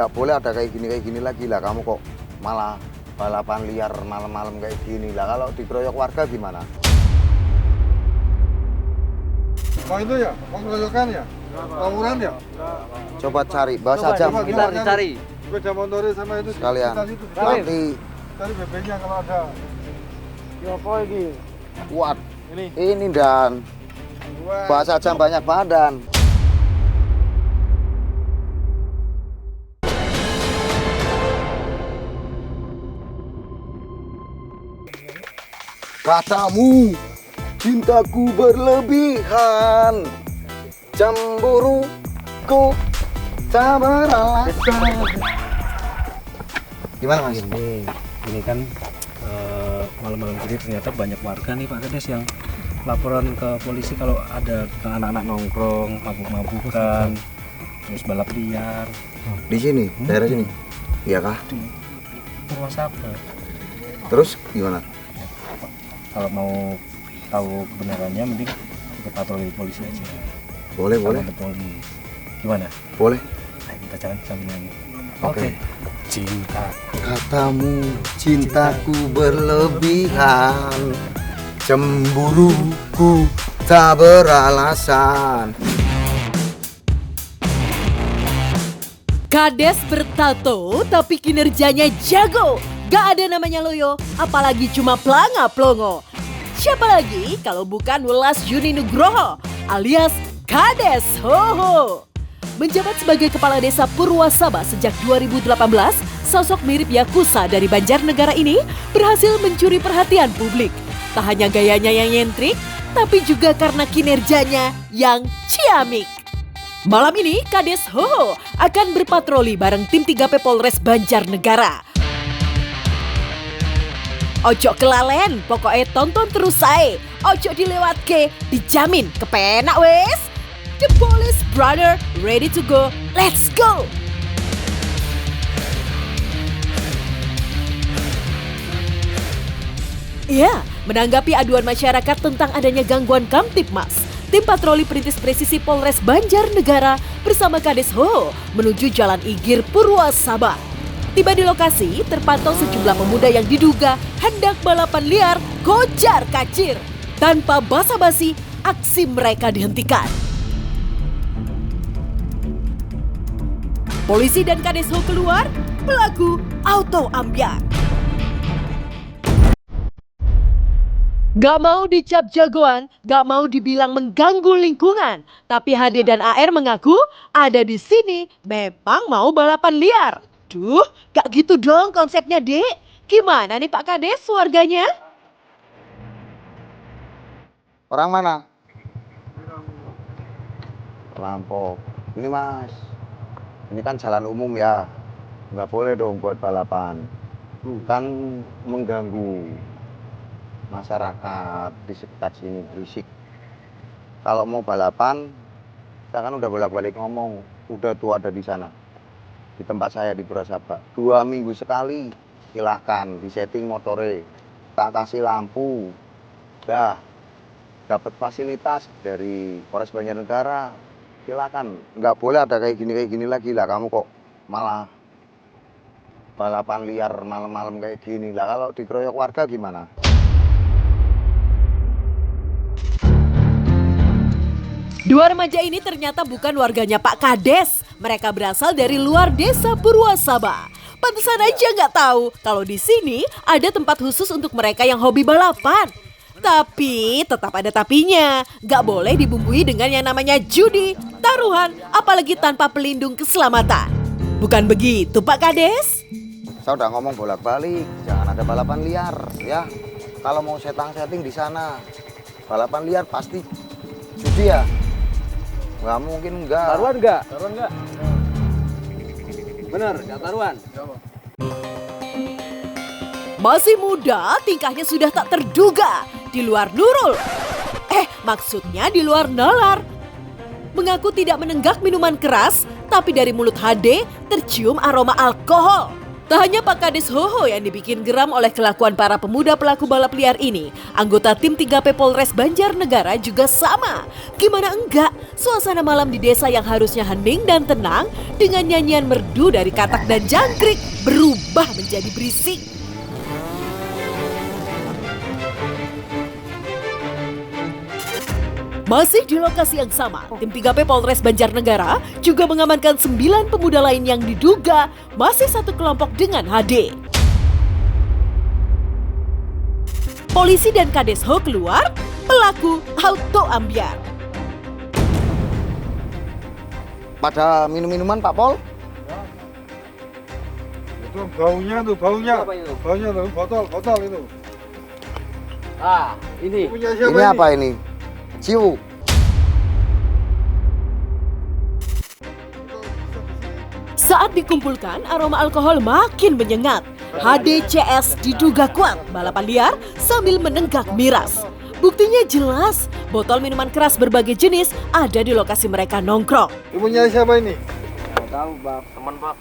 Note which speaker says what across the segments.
Speaker 1: nggak boleh ada kayak gini lagi lah. Kamu kok malah balapan liar malam-malam kayak gini lah. Kalau dikeroyok warga gimana?
Speaker 2: Oh itu ya, pengeroyokan ya, tawuran ya.
Speaker 1: Coba cari, bawa saja.
Speaker 2: Kita
Speaker 3: dicari.
Speaker 2: Sepeda motornya sama itu
Speaker 1: Sekalian.
Speaker 2: situ.
Speaker 1: Nanti
Speaker 2: Cari BB-nya kalau ada.
Speaker 3: Ya apa ini?
Speaker 1: kuat.
Speaker 3: Ini.
Speaker 1: Ini dan bawa saja banyak badan. Katamu cintaku berlebihan, cemburuku tak beralasan. Gimana Mas?
Speaker 4: Ini kan malam-malam gini ternyata banyak warga nih Pak Kades yang laporan ke polisi kalau ada anak-anak nongkrong, mabuk-mabukan, terus balap liar.
Speaker 1: Di sini, daerah sini. Iya kah?
Speaker 4: Di Purwasabar.
Speaker 1: Terus gimana?
Speaker 4: Kalau mau tahu kebenarannya mending ke patroli polisi aja.
Speaker 1: Boleh.
Speaker 4: Patroli. Gimana?
Speaker 1: Boleh.
Speaker 4: Ayo kita jalan sambil nyanyi.
Speaker 1: Oke.
Speaker 4: Cinta.
Speaker 1: Katamu cintaku berlebihan, cemburuku tak beralasan.
Speaker 5: Kades bertato tapi kinerjanya jago. Gak ada namanya loyo, apalagi cuma pelanga-plongo. Siapa lagi kalau bukan Welas Yuni Nugroho alias Kades Hoho. Menjabat sebagai Kepala Desa Purwasaba sejak 2018, sosok mirip Yakuza dari Banjarnegara ini berhasil mencuri perhatian publik. Tak hanya gayanya yang nyentrik, tapi juga karena kinerjanya yang ciamik. Malam ini, Kades Hoho akan berpatroli bareng tim 3P Polres Banjarnegara. Ojo kelalen, pokoknya tonton terus saya. Ojo dilewatke, dijamin kepenak wes. The Police Brother ready to go, let's go! Ya, menanggapi aduan masyarakat tentang adanya gangguan Kamtibmas, tim patroli perintis presisi Polres Banjarnegara bersama Kades Hoho menuju Jalan Igir Purwasaba. Tiba di lokasi, terpantau sejumlah pemuda yang diduga hendak balapan liar kocar kacir. Tanpa basa-basi, aksi mereka dihentikan. Polisi dan Kades Hoho keluar, pelaku auto ambyar. Gak mau dicap jagoan, gak mau dibilang mengganggu lingkungan. Tapi HD dan AR mengaku ada di sini memang mau balapan liar. Duh, gak gitu dong konsepnya, Dek. Gimana nih Pak Kades warganya?
Speaker 1: Orang mana? Lampok. Ini Mas, ini kan jalan umum ya. Nggak boleh dong buat balapan. Kan mengganggu masyarakat di sekitar sini, berisik. Kalau mau balapan, saya kan udah bolak-balik ngomong. Udah tuh ada di sana. Di tempat saya di Purwasaba 2 minggu sekali, silahkan disetting motore, tak kasih lampu, dah dapat fasilitas dari Polres Banjarnegara, silakan. Nggak boleh ada kayak gini lagi lah. Kamu kok malah balapan liar malam-malam kayak gini lah. Kalau dikeroyok warga gimana?
Speaker 5: Dua remaja ini ternyata bukan warganya Pak Kades. Mereka berasal dari luar desa Purwasaba. Pantesan aja nggak tahu kalau di sini ada tempat khusus untuk mereka yang hobi balapan. Tapi tetap ada tapinya. Nggak boleh dibumbui dengan yang namanya judi, taruhan, apalagi tanpa pelindung keselamatan. Bukan begitu Pak Kades?
Speaker 1: Saya udah ngomong bolak-balik, jangan ada balapan liar ya. Kalau mau setting di sana, balapan liar pasti judi ya. Nggak mungkin enggak.
Speaker 3: Taruhan enggak? Taruhan enggak? Bener, enggak taruhan.
Speaker 5: Masih muda, tingkahnya sudah tak terduga. Di luar Nurul. Maksudnya di luar nalar. Mengaku tidak menenggak minuman keras, tapi dari mulut HD tercium aroma alkohol. Tak hanya Pak Kades Hoho yang dibikin geram oleh kelakuan para pemuda pelaku balap liar ini, anggota tim 3P Polres Banjarnegara juga sama. Gimana enggak, suasana malam di desa yang harusnya hening dan tenang dengan nyanyian merdu dari katak dan jangkrik berubah menjadi berisik. Masih di lokasi yang sama, tim 3P Polres Banjarnegara juga mengamankan 9 pemuda lain yang diduga masih satu kelompok dengan HD. Polisi dan Kades Ho keluar, pelaku auto ambyar.
Speaker 1: Pada minum-minuman Pak Pol?
Speaker 2: Itu baunya tuh, baunya.
Speaker 3: Apa itu?
Speaker 2: Baunya tuh, botol itu.
Speaker 3: Ah, ini.
Speaker 2: Punya siapa
Speaker 1: Ini apa ini? Ciu.
Speaker 5: Saat dikumpulkan, aroma alkohol makin menyengat. HDCS diduga kuat balapan liar sambil menenggak miras. Buktinya jelas, botol minuman keras berbagai jenis ada di lokasi mereka nongkrong.
Speaker 2: Ini punya siapa ini?
Speaker 3: Nggak tahu, Bang. Teman, Pak.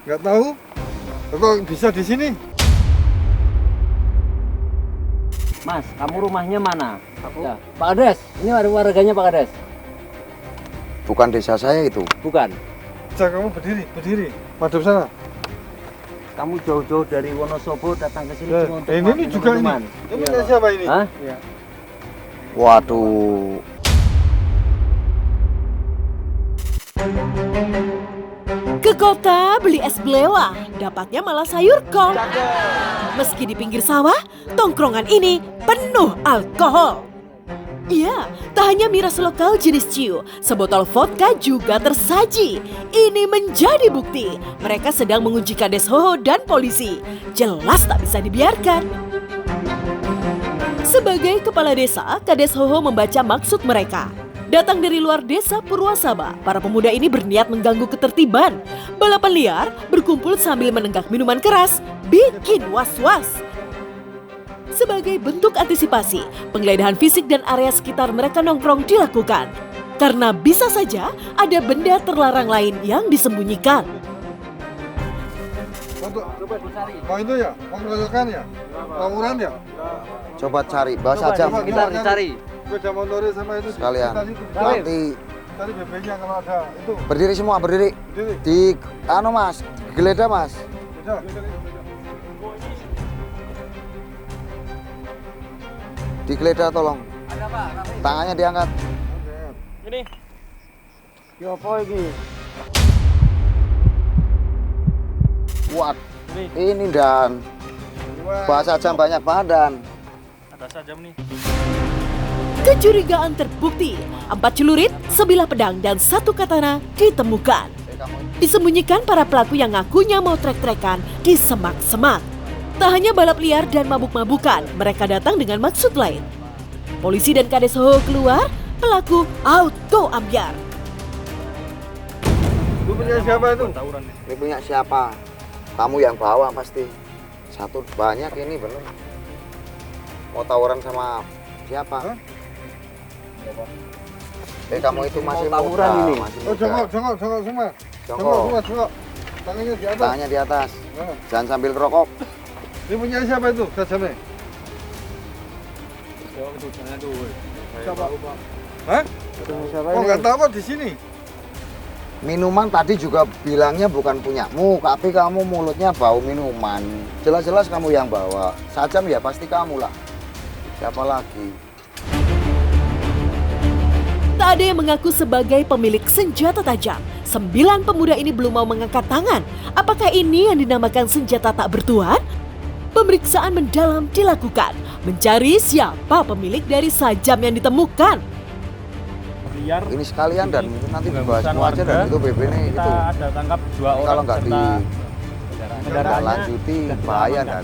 Speaker 2: Nggak tahu? Kok bisa di sini?
Speaker 3: Mas, kamu rumahnya mana? Ya. Pak Kades, ini warganya Pak Kades?
Speaker 1: Bukan desa saya itu.
Speaker 3: Bukan.
Speaker 2: Cak, kamu berdiri. Madep sana.
Speaker 3: Kamu jauh-jauh dari Wonosobo datang ke sini
Speaker 2: Ya,
Speaker 3: cuma untuk
Speaker 2: ini
Speaker 3: minum
Speaker 2: juga ini.
Speaker 3: minuman.
Speaker 2: Ini punya siapa ini?
Speaker 3: Hah?
Speaker 1: Waduh.
Speaker 5: Ke kota beli es belewah, dapatnya malah sayur kol. Meski di pinggir sawah, tongkrongan ini penuh alkohol. Iya, tak hanya miras lokal jenis ciu, sebotol vodka juga tersaji. Ini menjadi bukti mereka sedang menguji Kades Hoho dan polisi. Jelas tak bisa dibiarkan. Sebagai kepala desa, Kades Hoho membaca maksud mereka. Datang dari luar desa Purwasaba, para pemuda ini berniat mengganggu ketertiban. Balapan liar, berkumpul sambil menenggak minuman keras, bikin was-was. Sebagai bentuk antisipasi, penggeledahan fisik dan area sekitar mereka nongkrong dilakukan. Karena bisa saja ada benda terlarang lain yang disembunyikan.
Speaker 2: Coba dicari. Mau itu ya? Mau ngeroyokan ya? Tawuran ya?
Speaker 1: Coba cari, bawa saja.
Speaker 2: coba.
Speaker 3: Kita dicari.
Speaker 2: Sepeda motornya sama itu.
Speaker 1: Sekalian. Nanti
Speaker 2: Tadi BB-nya kalau ada itu.
Speaker 1: berdiri semua, berdiri.
Speaker 2: Berdiri.
Speaker 1: Di Mas, geledah Mas.
Speaker 2: Bisa.
Speaker 1: Digeledah tolong.
Speaker 3: Ada Pak,
Speaker 1: Tangannya diangkat.
Speaker 3: Ini. Yo apa iki?
Speaker 1: Kuat. Ini dan bahasa jam banyak badan.
Speaker 5: Kecurigaan terbukti, 4 celurit, sebilah pedang, dan 1 katana ditemukan. Disembunyikan para pelaku yang ngakunya mau trek-trekan di semak-semak. Tak hanya balap liar dan mabuk-mabukan, mereka datang dengan maksud lain. Polisi dan Kades Hoho keluar, pelaku auto ambyar.
Speaker 2: Lu punya siapa itu?
Speaker 1: Ini punya siapa? Kamu yang bawa pasti. Satu banyak ini bener. Mau tawuran sama siapa?
Speaker 2: Hah?
Speaker 1: Kamu itu masih
Speaker 3: Mau tawuran
Speaker 1: muda,
Speaker 3: ini?
Speaker 1: masih
Speaker 2: Oh,
Speaker 1: muda.
Speaker 2: jongkok semua.
Speaker 1: Jongkok.
Speaker 2: Jongkok. Tangannya di atas.
Speaker 1: Tangannya di atas.
Speaker 2: Nah.
Speaker 1: Jangan sambil rokok.
Speaker 2: Ini punya siapa itu? Sajannya? Siapa? Hah? Oh, nggak tahu kok di sini.
Speaker 1: Minuman tadi juga bilangnya bukan punyamu, tapi kamu mulutnya bau minuman. Jelas-jelas kamu yang bawa. Sajam ya pasti kamu lah. Siapa lagi?
Speaker 5: Tak ada yang mengaku sebagai pemilik senjata tajam. 9 pemuda ini belum mau mengangkat tangan. Apakah ini yang dinamakan senjata tak bertuan? Pemeriksaan mendalam dilakukan, mencari siapa pemilik dari sajam yang ditemukan.
Speaker 1: Ini sekalian dan mungkin nanti dibahas semua aja dan itu BB nih itu.
Speaker 4: Ada tangkap 2 orang.
Speaker 1: Kalau nggak
Speaker 4: kendaraannya
Speaker 1: lanjuti bahaya dan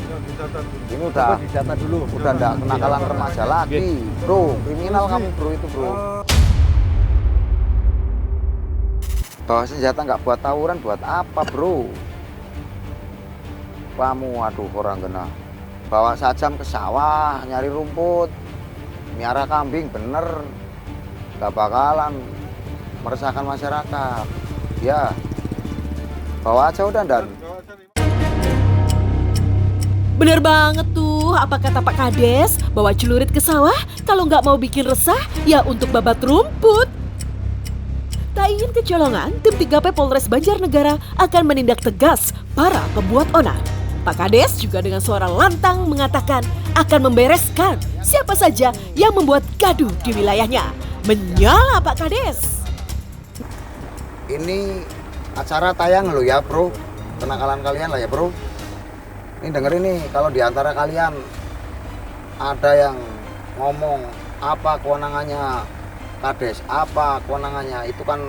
Speaker 1: ini udah
Speaker 4: didata dulu.
Speaker 1: udah nggak kenakalan remaja lagi, bro. Kriminal kamu bro itu bro. Bawa senjata nggak buat tawuran, buat apa bro? Kamu aduh orang kena. Bawa sajam ke sawah nyari rumput, miara kambing bener. Nggak bakalan meresahkan masyarakat. Ya, bawa aja udah dan.
Speaker 5: Bener banget tuh, apa kata Pak Kades? Bawa celurit ke sawah, kalau nggak mau bikin resah, ya untuk babat rumput. Tak ingin kecolongan, tim 3P Polres Banjarnegara akan menindak tegas para pembuat onar. Pak Kades juga dengan suara lantang mengatakan akan membereskan siapa saja yang membuat gaduh di wilayahnya. Menyala Pak Kades.
Speaker 1: Ini acara tayang lo ya bro, kenakalan kalian lah ya bro. Ini dengerin nih, kalau diantara kalian ada yang ngomong apa kewenangannya Kades, apa kewenangannya, itu kan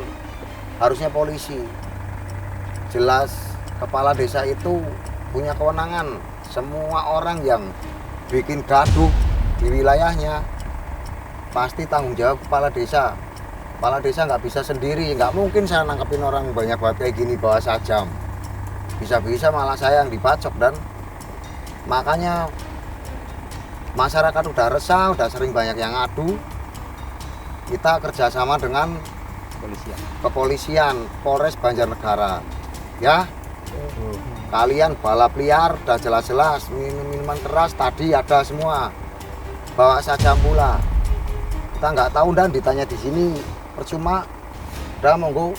Speaker 1: harusnya polisi. Jelas kepala desa itu punya kewenangan. Semua orang yang bikin gaduh di wilayahnya pasti tanggung jawab kepala desa. Kepala desa nggak bisa sendiri, nggak mungkin saya nangkepin orang banyak banget kayak gini bawa sajam. Bisa-bisa malah saya yang dibacok, dan makanya masyarakat udah resah, udah sering banyak yang ngadu. Kita kerjasama dengan kepolisian Polres Banjarnegara. Ya, kalian balap liar udah jelas-jelas, minuman keras tadi ada semua. Bawa sajam pula. Kita nggak tahu dan ditanya di sini percuma. Udah monggo.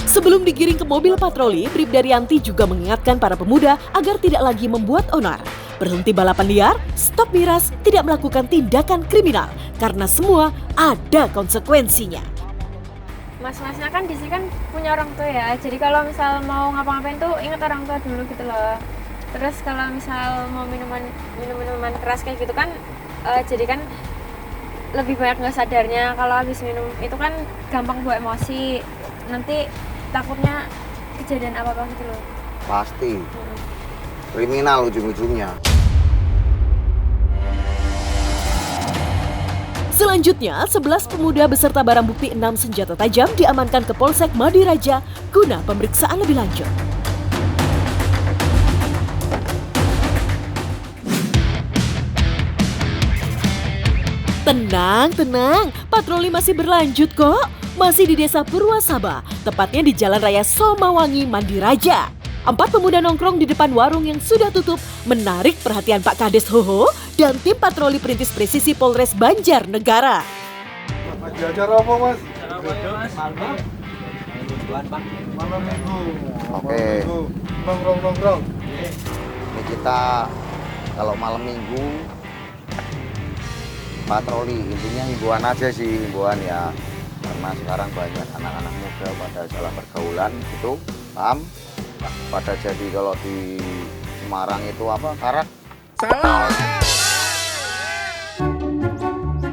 Speaker 5: Sebelum digiring ke mobil patroli, Bribda Rianti juga mengingatkan para pemuda agar tidak lagi membuat onar. Berhenti balapan liar, stop miras, tidak melakukan tindakan kriminal, karena semua ada konsekuensinya.
Speaker 6: Mas-masnya kan di sini kan punya orang tua ya, jadi kalau misal mau ngapa-ngapain tuh ingat orang tua dulu gitu loh. Terus kalau misal mau minuman keras kayak gitu kan, jadi kan lebih banyak nggak sadarnya. Kalau habis minum itu kan gampang bawa emosi, nanti takutnya kejadian apa-apa gitu loh.
Speaker 1: Pasti kriminal ujung-ujungnya.
Speaker 5: Selanjutnya, 11 pemuda beserta barang bukti 6 senjata tajam diamankan ke Polsek Madiraja guna pemeriksaan lebih lanjut. Tenang, patroli masih berlanjut kok. Masih di Desa Purwasaba, tepatnya di Jalan Raya Somawangi, Madiraja. 4 pemuda nongkrong di depan warung yang sudah tutup menarik perhatian Pak Kades Hoho dan tim patroli perintis presisi Polres Banjarnegara.
Speaker 2: Lagi acara apa mas?
Speaker 1: Malam minggu. Oke.
Speaker 2: Nongkrong.
Speaker 1: Ini kita kalau malam minggu patroli, intinya himbauan aja sih, himbauan ya. Karena sekarang banyak anak-anak muda pada salah pergaulan gitu, paham? Pada jadi kalau di Semarang itu apa, karak?
Speaker 2: Salah.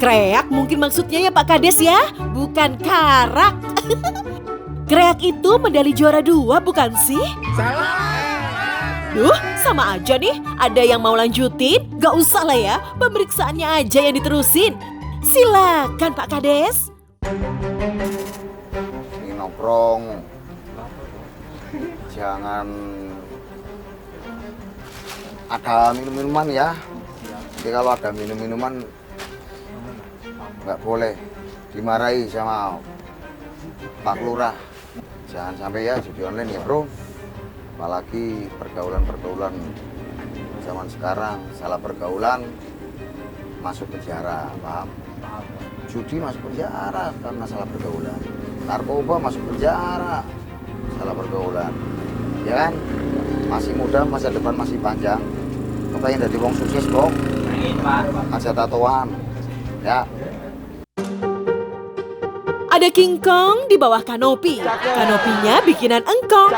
Speaker 5: Kreak mungkin maksudnya ya Pak Kades ya, bukan karak. Kreak itu medali juara 2 bukan sih?
Speaker 2: Salah.
Speaker 5: Duh, sama aja nih. Ada yang mau lanjutin? Gak usah lah ya, pemeriksaannya aja yang diterusin. Silakan Pak Kades.
Speaker 1: Ini nongkrong, jangan ada minum-minuman ya. Jadi kalau ada minum-minuman nggak boleh, dimarahi sama Pak Lurah. Jangan sampai ya judi online ya bro. Apalagi pergaulan zaman sekarang, salah pergaulan masuk penjara, paham? Judi masuk penjara karena salah pergaulan. Narkoba masuk penjara, salah pergaulan. Ya kan? Masih muda, masa depan masih panjang. Kepengen jadi wong sukses kok. Aja tatoan. Ya.
Speaker 5: Ada kingkong di bawah kanopi. Kanopinya bikinan engkong.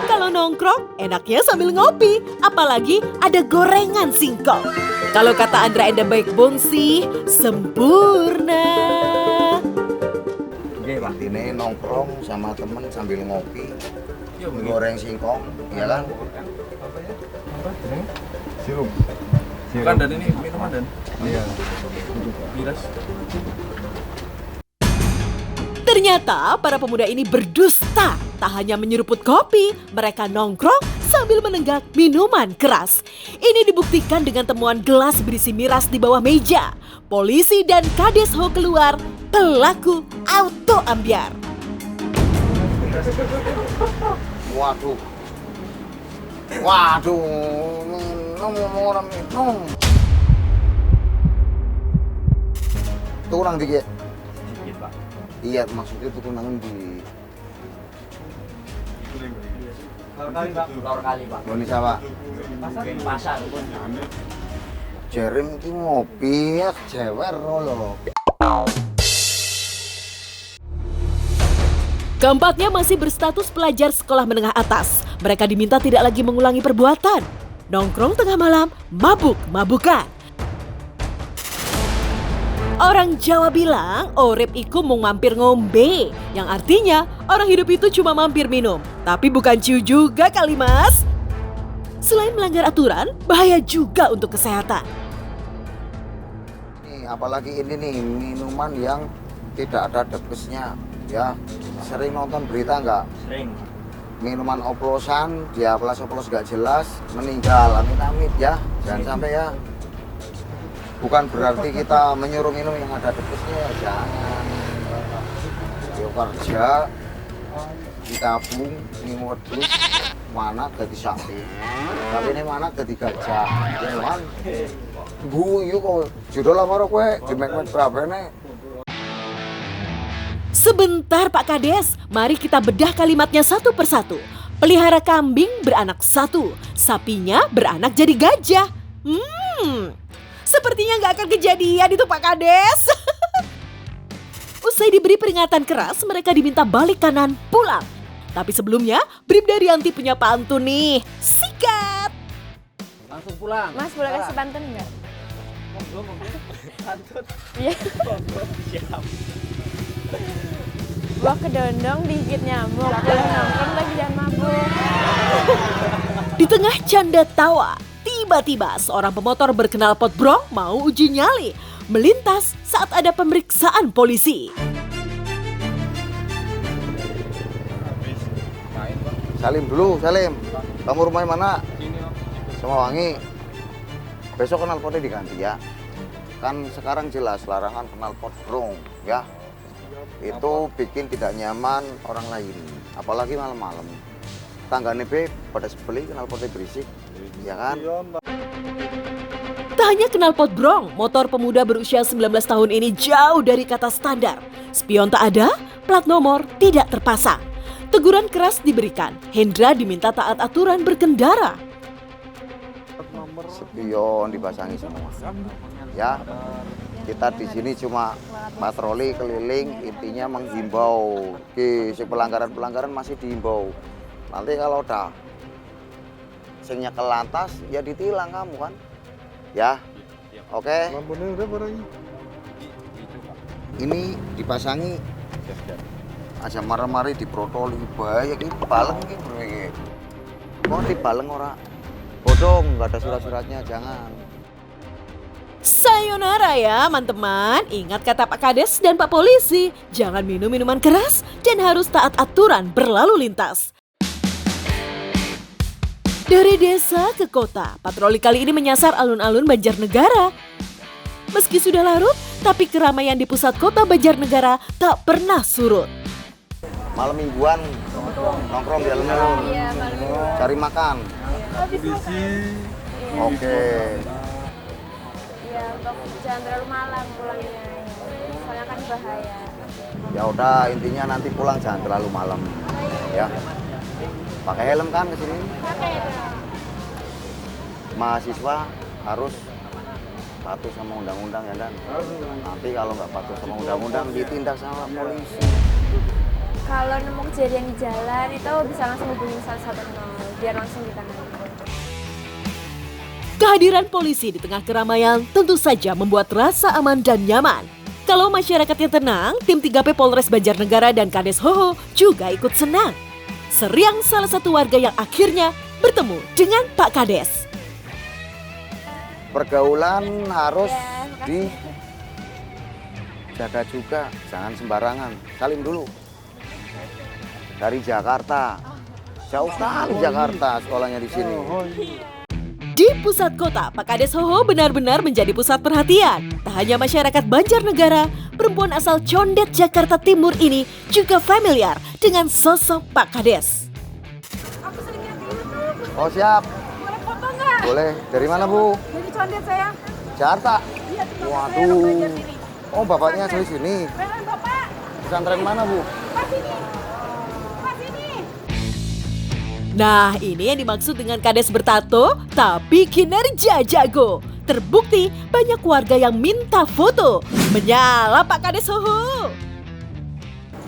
Speaker 5: Kalau nongkrong, enaknya sambil ngopi. Apalagi ada gorengan singkong. Kalau kata Andra and the Backbone sih, sempurna.
Speaker 1: Ini nongkrong sama temen sambil ngopi, goreng singkong, ya kan?
Speaker 2: Sirup.
Speaker 4: Bukan, dan ini minuman dan
Speaker 2: Iya.
Speaker 4: miras.
Speaker 5: Ternyata para pemuda ini berdusta. Tak hanya menyeruput kopi, mereka nongkrong sambil menenggak minuman keras. Ini dibuktikan dengan temuan gelas berisi miras di bawah meja. Polisi dan Kades Ho keluar, pelaku auto ambyar.
Speaker 1: Waduh, Waduh, minum orang minum. Kurang dikit.
Speaker 4: Sedikit, Pak.
Speaker 1: Iya, maksudnya itu kurang di.
Speaker 3: Lor kali, Pak.
Speaker 1: Indonesia Pak.
Speaker 3: Pasar pun.
Speaker 1: Jerem iki ngopi ya jewer lho.
Speaker 5: Keempatnya masih berstatus pelajar sekolah menengah atas. Mereka diminta tidak lagi mengulangi perbuatan. Nongkrong tengah malam, mabuk-mabukan. Orang Jawa bilang, urip iku mung mampir ngombe. Yang artinya, orang hidup itu cuma mampir minum. Tapi bukan ciu juga kali mas. Selain melanggar aturan, bahaya juga untuk kesehatan.
Speaker 1: Nih, apalagi ini nih, minuman yang tidak ada debesnya. Ya, sering nonton berita nggak?
Speaker 3: Sering.
Speaker 1: Minuman oplosan, dia oplos nggak jelas, meninggal, amit-amit ya. Jangan sampai ya. Bukan berarti kita menyuruh minum yang ada debesnya ya, jangan. Yo kerja, ditabung, ini wedhus, mana jadi sapi. Tapi ini mana jadi gajah. Ya kan? Guyu kok judul apa kowe dimek-mek berapa nih?
Speaker 5: Sebentar Pak Kades, mari kita bedah kalimatnya satu persatu. Pelihara kambing beranak satu, sapinya beranak jadi gajah. Sepertinya nggak akan kejadian itu Pak Kades. Usai diberi peringatan keras, mereka diminta balik kanan pulang. Tapi sebelumnya, Bribda Rianti punya pantun nih. Sikat!
Speaker 3: Langsung pulang.
Speaker 6: Mas boleh kasih pantun nggak? Iya. Buah kedondong digigit nyamuk, nongkrong lagi jangan mabuk.
Speaker 5: Di tengah canda tawa, tiba-tiba seorang pemotor berknalpot brong mau uji nyali, melintas saat ada pemeriksaan polisi.
Speaker 1: Salim dulu, Salim. Kamu rumahnya mana? Semarwangi. Besok knalpotnya diganti ya. Kan sekarang jelas larangan knalpot brong ya. Itu bikin tidak nyaman orang lain, apalagi malam-malam. Tanggane be pada sebeli knalpotnya berisik, ya kan?
Speaker 5: Tak hanya knalpot brong, motor pemuda berusia 19 tahun ini jauh dari kata standar. Spion tak ada, plat nomor tidak terpasang. Teguran keras diberikan, Hendra diminta taat aturan berkendara.
Speaker 1: Spion dipasangi semua, ya. Kita di sini cuma patroli keliling, intinya menghimbau. Si pelanggaran-pelanggaran masih dihimbau. Nanti kalau udah sing nyekel lantas, ya ditilang kamu kan. Ya, oke.
Speaker 2: Lampunya udah barangnya.
Speaker 1: Ini dipasangi. Aja mari-mari diprotoli, bahaya ini baleng ini bro. Kok dibaleng ora? Bodong, nggak ada surat-suratnya, jangan.
Speaker 5: Sayonara ya teman-teman, ingat kata Pak Kades dan Pak Polisi, jangan minum minuman keras dan harus taat aturan berlalu lintas. Dari desa ke kota, patroli kali ini menyasar alun-alun Banjarnegara. Meski sudah larut, tapi keramaian di pusat kota Banjarnegara tak pernah surut.
Speaker 1: Malam mingguan nongkrong di alun-alun,
Speaker 6: Iya, malam minggu.
Speaker 1: cari makan.
Speaker 6: Habis makan.
Speaker 1: Oke.
Speaker 6: Iya, untuk jangan terlalu malam pulangnya. Soalnya kan bahaya.
Speaker 1: Ya udah, intinya nanti pulang jangan terlalu malam, ya. Pakai helm kan ke sini.
Speaker 6: Pakai itu.
Speaker 1: Mahasiswa harus patuh sama undang-undang ya Dan. Nanti kalau nggak patuh sama undang-undang ditindak sama polisi.
Speaker 6: Kalau nemu kejadian di jalan itu bisa langsung hubungi 110 biar langsung ditangani.
Speaker 5: Kehadiran polisi di tengah keramaian tentu saja membuat rasa aman dan nyaman. Kalau masyarakatnya tenang, tim 3P Polres Banjarnegara dan Kades Hoho juga ikut senang. Seriang salah satu warga yang akhirnya bertemu dengan Pak Kades.
Speaker 1: Pergaulan harus
Speaker 6: Ya, makasih.
Speaker 1: dijaga juga, jangan sembarangan. Salim dulu. Dari Jakarta, jauh sekali Jakarta sekolahnya di sini.
Speaker 5: Di pusat kota, Pak Kades Hoho benar-benar menjadi pusat perhatian. Tak hanya masyarakat Banjarnegara, perempuan asal Condet, Jakarta Timur ini juga familiar dengan sosok Pak Kades.
Speaker 6: Aku sering lihat di YouTube.
Speaker 1: Oh siap.
Speaker 6: Boleh foto nggak?
Speaker 1: Boleh. Dari mana Bu?
Speaker 6: Dari Condet saya.
Speaker 1: Jakarta.
Speaker 6: Iya, teman
Speaker 1: Waduh.
Speaker 6: saya orang Banjar sini.
Speaker 1: Oh bapaknya asli sini.
Speaker 6: Beneran Bapak,
Speaker 1: Pesantren mana Bu?
Speaker 6: pas ini. Pas ini.
Speaker 5: Nah, ini yang dimaksud dengan kades bertato, tapi kinerja jago. Terbukti banyak warga yang minta foto. Menyala Pak Kades Hoho.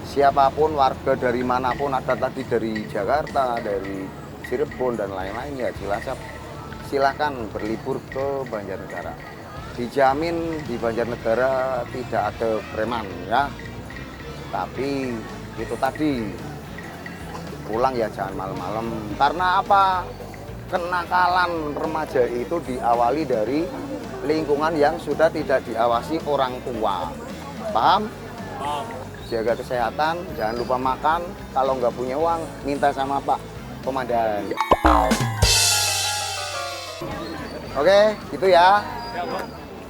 Speaker 1: Siapapun warga dari manapun, ada tadi dari Jakarta, dari Cirebon dan lain-lain ya silakan berlibur ke Banjarnegara. Dijamin di Banjarnegara tidak ada preman ya. Tapi itu tadi pulang ya jangan malam-malam. Karena apa? Kenakalan remaja itu diawali dari lingkungan yang sudah tidak diawasi orang tua. Paham? Jaga kesehatan, jangan lupa makan. Kalau nggak punya uang, minta sama Pak Komandan. Oke, gitu ya.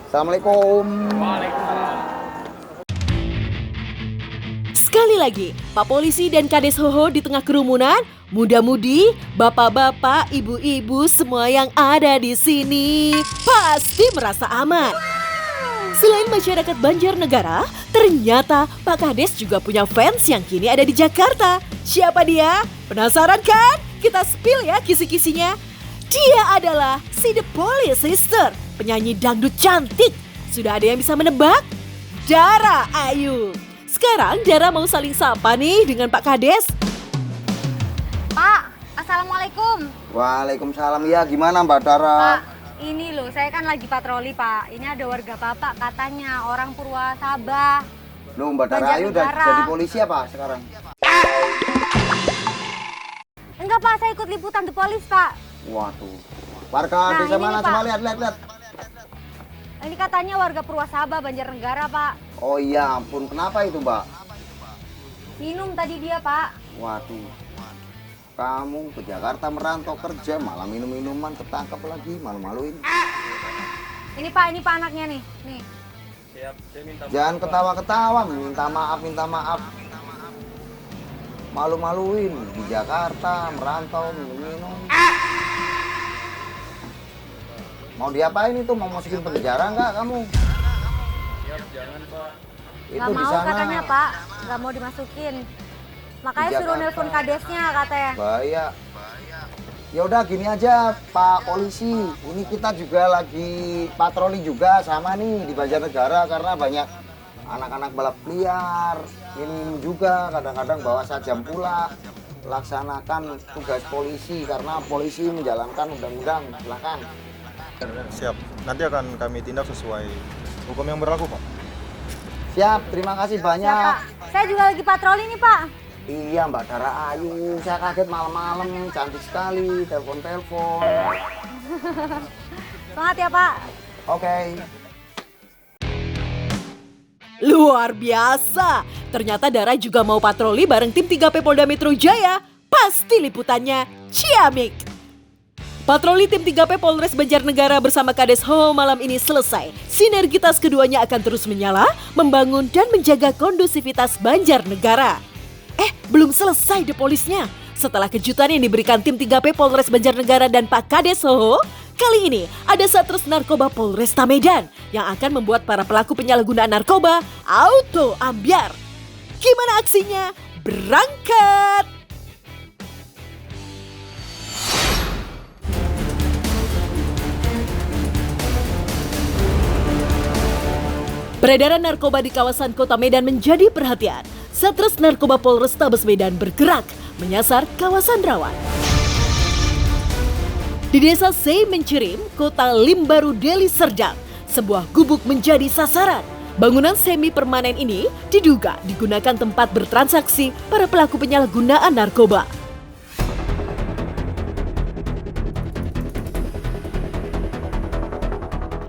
Speaker 1: Assalamualaikum.
Speaker 5: Sekali lagi, Pak Polisi dan Kades Hoho di tengah kerumunan, muda-mudi, bapak-bapak, ibu-ibu, semua yang ada di sini pasti merasa aman. Selain masyarakat Banjarnegara, ternyata Pak Kades juga punya fans yang kini ada di Jakarta. Siapa dia? Penasaran kan? Kita spill ya kisi-kisinya. Dia adalah si The Police Sister, penyanyi dangdut cantik. Sudah ada yang bisa menebak? Dara Ayu. Sekarang Dara mau saling sapa nih dengan Pak Kades.
Speaker 7: Pak, Assalamualaikum.
Speaker 1: Waalaikumsalam. Ya, gimana Mbak Dara?
Speaker 7: Pak, ini loh, saya kan lagi patroli Pak. Ini ada warga Bapak katanya orang Purwasabah.
Speaker 1: Loh, Mbak Dara Ayu udah
Speaker 7: Banjarnegara.
Speaker 1: jadi polisi apa sekarang?
Speaker 7: Enggak Pak, saya ikut liputan The Police Pak.
Speaker 1: Waduh. Warga
Speaker 7: Nah,
Speaker 1: desa
Speaker 7: ini
Speaker 1: mana?
Speaker 7: nih, Pak.
Speaker 1: Coba lihat.
Speaker 7: Ini katanya warga Purwasabah, Banjarnegara Pak.
Speaker 1: Oh iya, ampun. Kenapa itu, Mbak?
Speaker 7: Minum tadi dia Pak.
Speaker 1: Waduh. Kamu ke Jakarta merantau kerja, malah minum-minuman, ketangkep lagi, malu-maluin.
Speaker 7: Ini Pak anaknya nih. Nih.
Speaker 1: Jangan ketawa-ketawa, minta maaf. Malu-maluin di Jakarta, merantau, minum-minum. Mau diapain itu? Mau masukin penjara nggak kamu?
Speaker 2: Jangan Pak.
Speaker 1: Itu
Speaker 7: Nggak
Speaker 1: di
Speaker 7: mau
Speaker 1: sana.
Speaker 7: katanya Pak, nggak mau dimasukin. Makanya
Speaker 1: Di
Speaker 7: suruh
Speaker 1: Jakarta.
Speaker 7: nelpon kadesnya katanya.
Speaker 1: Bahaya. Ya udah gini aja Pak Polisi, ini kita juga lagi patroli juga sama nih di Banjarnegara karena banyak anak-anak balap liar, ini juga kadang-kadang bawa sajam pula, laksanakan tugas polisi karena polisi menjalankan undang-undang. Silakan.
Speaker 8: Siap, nanti akan kami tindak sesuai hukum yang berlaku, Pak.
Speaker 1: Siap, terima kasih
Speaker 7: Ya
Speaker 1: banyak.
Speaker 7: Pak, saya juga lagi patroli nih Pak.
Speaker 1: Iya Mbak Dara Ayu, saya kaget malam-malam, cantik sekali, telepon-telepon.
Speaker 7: Semangat ya Pak.
Speaker 1: Oke.
Speaker 5: Luar biasa. Ternyata Dara juga mau patroli bareng tim 3P Polda Metro Jaya. Pasti liputannya ciamik. Patroli tim 3P Polres Banjarnegara bersama Kades Hoho malam ini selesai. Sinergitas keduanya akan terus menyala, membangun dan menjaga kondusivitas Banjarnegara. Belum selesai The Police-nya. Setelah kejutan yang diberikan tim 3P Polres Banjarnegara dan Pak Kades Hoho, kali ini ada Satres Narkoba Polresta Medan yang akan membuat para pelaku penyalahgunaan narkoba auto ambyar. Gimana aksinya? Berangkat! Peredaran narkoba di kawasan kota Medan menjadi perhatian. Satres Narkoba Polrestabes Medan bergerak menyasar kawasan rawan. Di desa Sei Mencirim, kota Limbaru, Deli Serdang, sebuah gubuk menjadi sasaran. Bangunan semi permanen ini diduga digunakan tempat bertransaksi para pelaku penyalahgunaan narkoba.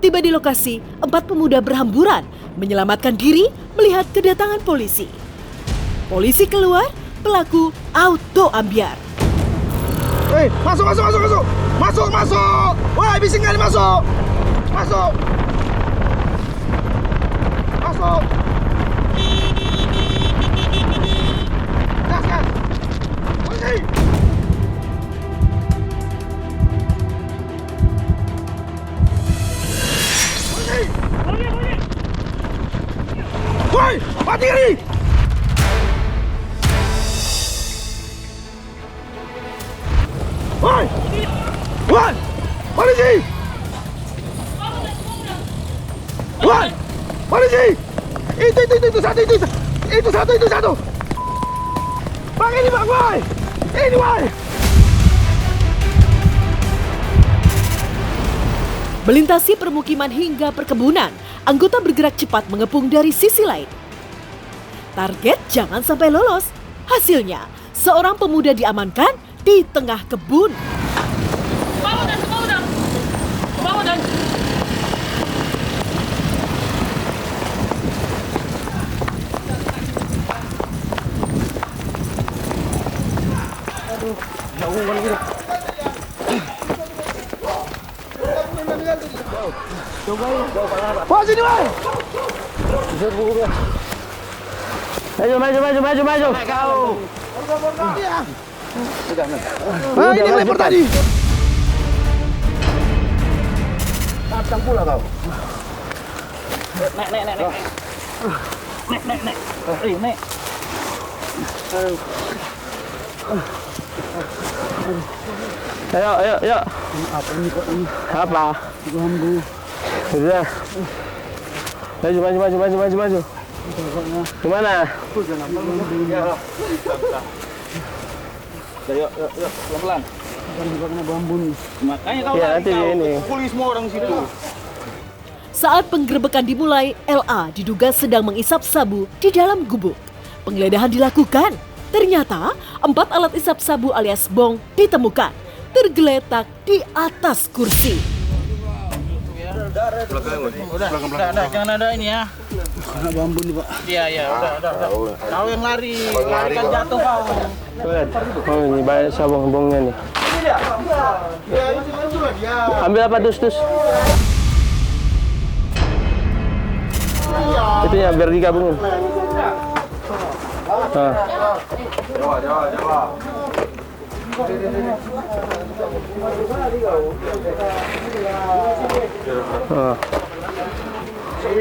Speaker 5: Tiba di lokasi, 4 pemuda berhamburan menyelamatkan diri melihat kedatangan polisi. Polisi keluar, pelaku auto ambyar.
Speaker 2: Hei, masuk! Wah, bising kali masuk! Masuk! Gas! Polisi! Woi, mati kiri! Woi! Woi! Polisi! Woi! Polisi! Itu satu! Bang, ini bang, woi! Ini woi!
Speaker 5: Melintasi permukiman hingga perkebunan, anggota bergerak cepat mengepung dari sisi lain. Target jangan sampai lolos. Hasilnya, seorang pemuda diamankan di tengah kebun.
Speaker 2: Wah, sini woi!
Speaker 3: Maju. Kau.
Speaker 2: Ah, ini melempar tadi.
Speaker 3: Datang pula kau. Nek. Nek. Ayo.
Speaker 2: Apa ini kok ini?
Speaker 3: Apa?
Speaker 2: Ganggu.
Speaker 3: Udah. Maju. Gimana? Yuk, pelan-pelan.
Speaker 2: Kena bambu nih.
Speaker 3: Makanya kau nanti ini.
Speaker 2: Pukuli semua orang situ.
Speaker 5: Saat penggerebekan dimulai, LA diduga sedang mengisap sabu di dalam gubuk. Penggeledahan dilakukan. Ternyata 4 alat isap sabu alias bong ditemukan, tergeletak di atas kursi.
Speaker 3: Udah, jangan ada ini ya.
Speaker 2: Kena bambu nih, Pak.
Speaker 3: Iya, udah. Kau yang lari kan jatuh kau. Oh, ini banyak sabong-bongnya nih. Ambil apa dus? Itu ya biar digabungin. Nah.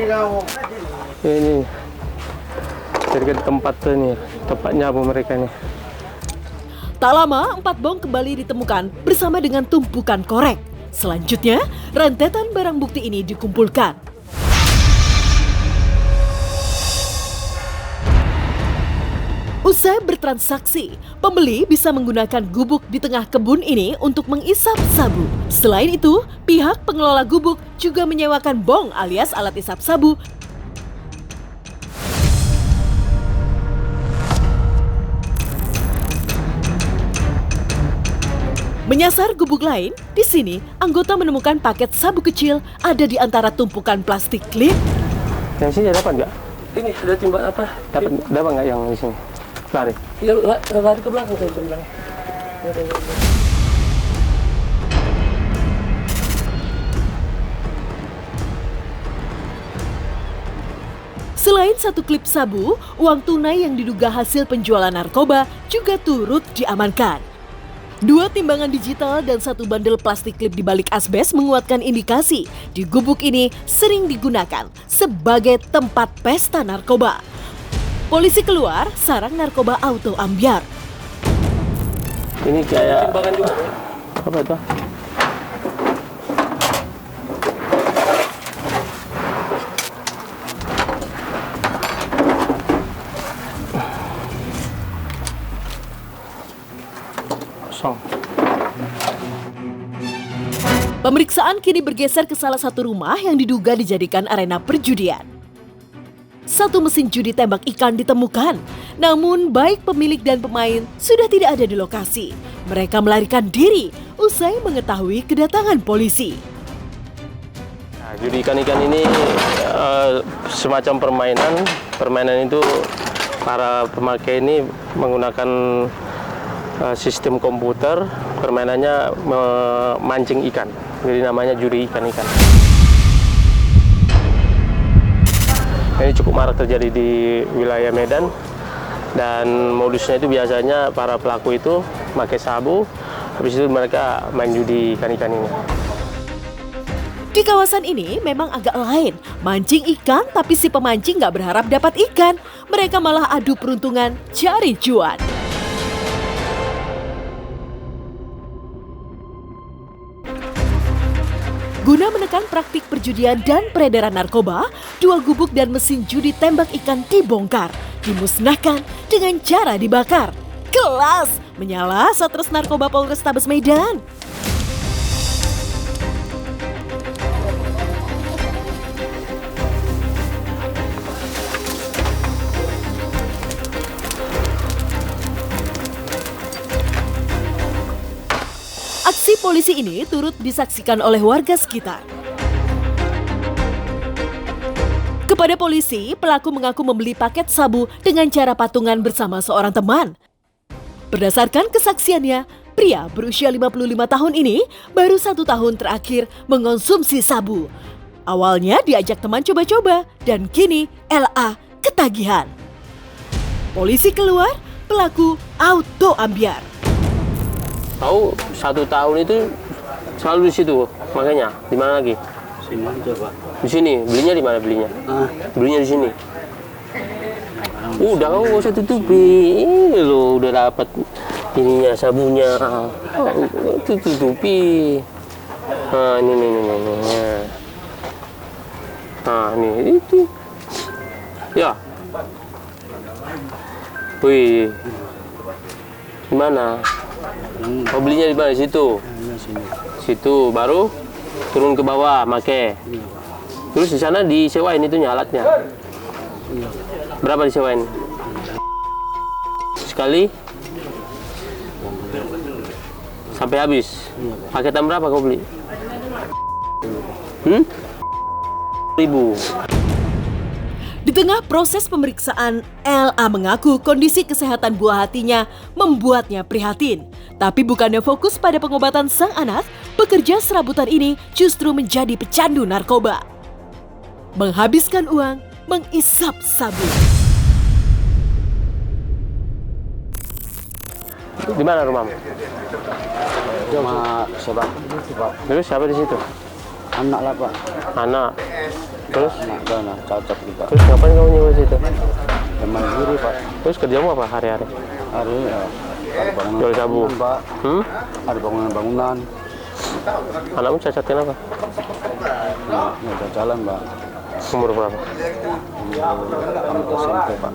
Speaker 3: Jawa. Ini dekat tempat ini, tempat nyabu mereka nih.
Speaker 5: Tak lama, 4 bong kembali ditemukan bersama dengan tumpukan korek. Selanjutnya, rentetan barang bukti ini dikumpulkan. Usai bertransaksi, pembeli bisa menggunakan gubuk di tengah kebun ini untuk mengisap sabu. Selain itu, pihak pengelola gubuk juga menyewakan bong alias alat isap sabu. Menyasar gubuk lain, di sini anggota menemukan paket sabu kecil ada di antara tumpukan plastik klip.
Speaker 3: Yang sini dapat nggak? Ini sudah timba apa? Dapat nggak yang di sini? Lari. Ya, lari ke belakang saya bilang.
Speaker 5: Selain 1 klip sabu, uang tunai yang diduga hasil penjualan narkoba juga turut diamankan. 2 timbangan digital dan 1 bandel plastik klip di balik asbes menguatkan indikasi di gubuk ini sering digunakan sebagai tempat pesta narkoba. Polisi keluar sarang narkoba auto ambyar.
Speaker 3: Ini kayak timbangan juga. Apa itu? Kosong.
Speaker 5: Pemeriksaan kini bergeser ke salah satu rumah yang diduga dijadikan arena perjudian. 1 mesin judi tembak ikan ditemukan, namun baik pemilik dan pemain sudah tidak ada di lokasi. Mereka melarikan diri usai mengetahui kedatangan polisi.
Speaker 3: Nah, judi ikan-ikan ini semacam permainan. Permainan itu para pemakai ini menggunakan sistem komputer. Permainannya memancing ikan, jadi namanya judi ikan-ikan. Ini cukup marak terjadi di wilayah Medan, dan modusnya itu biasanya para pelaku itu pakai sabu, habis itu mereka main judi ikan-ikan ini.
Speaker 5: Di kawasan ini memang agak lain, mancing ikan tapi si pemancing nggak berharap dapat ikan. Mereka malah adu peruntungan cari cuan. Guna menekan praktik perjudian dan peredaran narkoba, 2 gubuk dan mesin judi tembak ikan dibongkar, dimusnahkan dengan cara dibakar. Kelas! Menyala Satres Narkoba Polrestabes Medan. Aksi polisi ini turut disaksikan oleh warga sekitar. Kepada polisi, pelaku mengaku membeli paket sabu dengan cara patungan bersama seorang teman. Berdasarkan kesaksiannya, pria berusia 55 tahun ini baru 1 tahun terakhir mengonsumsi sabu. Awalnya diajak teman coba-coba dan kini LA ketagihan. Polisi keluar, pelaku auto ambyar.
Speaker 3: Tahu 1 tahun itu selalu di situ, makanya di mana lagi?
Speaker 4: Sini aja, Pak.
Speaker 3: Di sini, belinya di mana belinya? Belinya di sini. Udah kamu nggak usah tutupi, ini lo udah dapat ininya sabunya, tutupi. Nah ini. Nah ini itu, ya. Wih, di mana? Oh belinya di mana? Situ. Situ baru turun ke bawah, make. Terus di sana disewain itunya alatnya. Berapa disewain? Sekali? Sampai habis? Paketan berapa kau beli? 1.000.
Speaker 5: Di tengah proses pemeriksaan, LA mengaku kondisi kesehatan buah hatinya membuatnya prihatin. Tapi bukannya fokus pada pengobatan sang anak, pekerja serabutan ini justru menjadi pecandu narkoba. Menghabiskan uang, mengisap sabu.
Speaker 3: Di mana rumahmu?
Speaker 1: Sama siapa?
Speaker 3: Terus siapa di situ?
Speaker 1: Anak lah Pak.
Speaker 3: Anak. Terus?
Speaker 1: Anak sana, cocok juga.
Speaker 3: Terus ngapain kamu nyewa situ?
Speaker 1: Teman diri Pak.
Speaker 3: Terus kerjamu apa hari-hari?
Speaker 1: Hari ada bangunan.
Speaker 3: Jual sabu.
Speaker 1: Pak. Ada bangunan.
Speaker 3: Anakmu cacat kenapa?
Speaker 1: Nggak ada jalan Pak.
Speaker 3: Umur berapa?
Speaker 1: Tamat SMP Pak.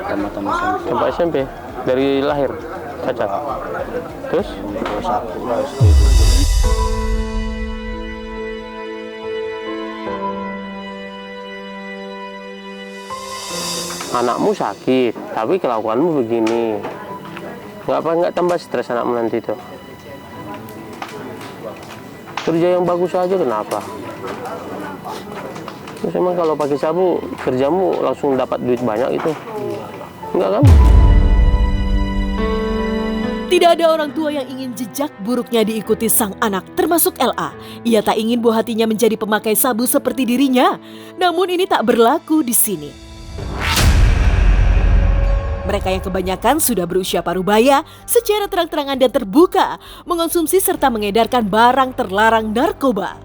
Speaker 1: Tamat SMP.
Speaker 3: Sampai SMP? Dari lahir? Cacat? Terus?
Speaker 1: Umur 1 lah SD.
Speaker 3: Anakmu sakit, tapi kelakuanmu begini. Nggak tambah stres anakmu nanti itu? Kerja yang bagus aja kenapa? Terus emang kalau pakai sabu, kerjamu langsung dapat duit banyak itu? Enggak kan?
Speaker 5: Tidak ada orang tua yang ingin jejak buruknya diikuti sang anak, termasuk LA. Ia tak ingin buah hatinya menjadi pemakai sabu seperti dirinya. Namun ini tak berlaku di sini. Mereka yang kebanyakan sudah berusia parubaya secara terang-terangan dan terbuka mengonsumsi serta mengedarkan barang terlarang narkoba.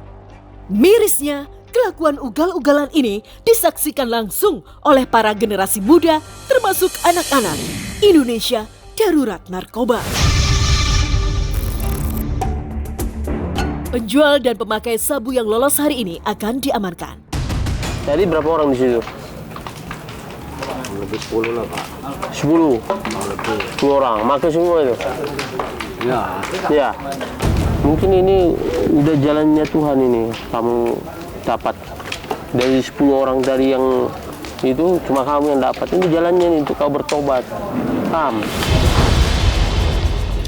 Speaker 5: Mirisnya, kelakuan ugal-ugalan ini disaksikan langsung oleh para generasi muda termasuk anak-anak. Indonesia darurat narkoba. Penjual dan pemakai sabu yang lolos hari ini akan diamankan.
Speaker 3: Jadi berapa orang di situ?
Speaker 1: Lebih 10 lah Pak.
Speaker 3: 10? 10 orang, makan semua itu? Ya. Mungkin ini udah jalannya Tuhan ini. Kamu dapat dari 10 orang dari yang itu cuma kamu yang dapat. Ini jalannya nih untuk kau bertobat. Paham?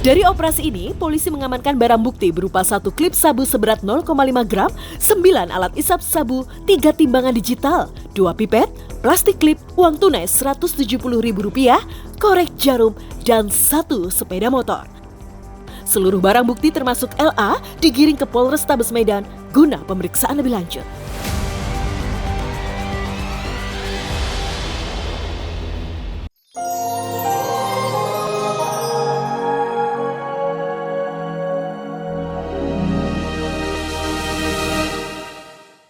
Speaker 5: Dari operasi ini, polisi mengamankan barang bukti berupa 1 klip sabu seberat 0,5 gram, 9 alat isap sabu, 3 timbangan digital, 2 pipet, plastik klip, uang tunai Rp170.000, korek jarum, dan 1 sepeda motor. Seluruh barang bukti termasuk LA digiring ke Polrestabes Medan guna pemeriksaan lebih lanjut.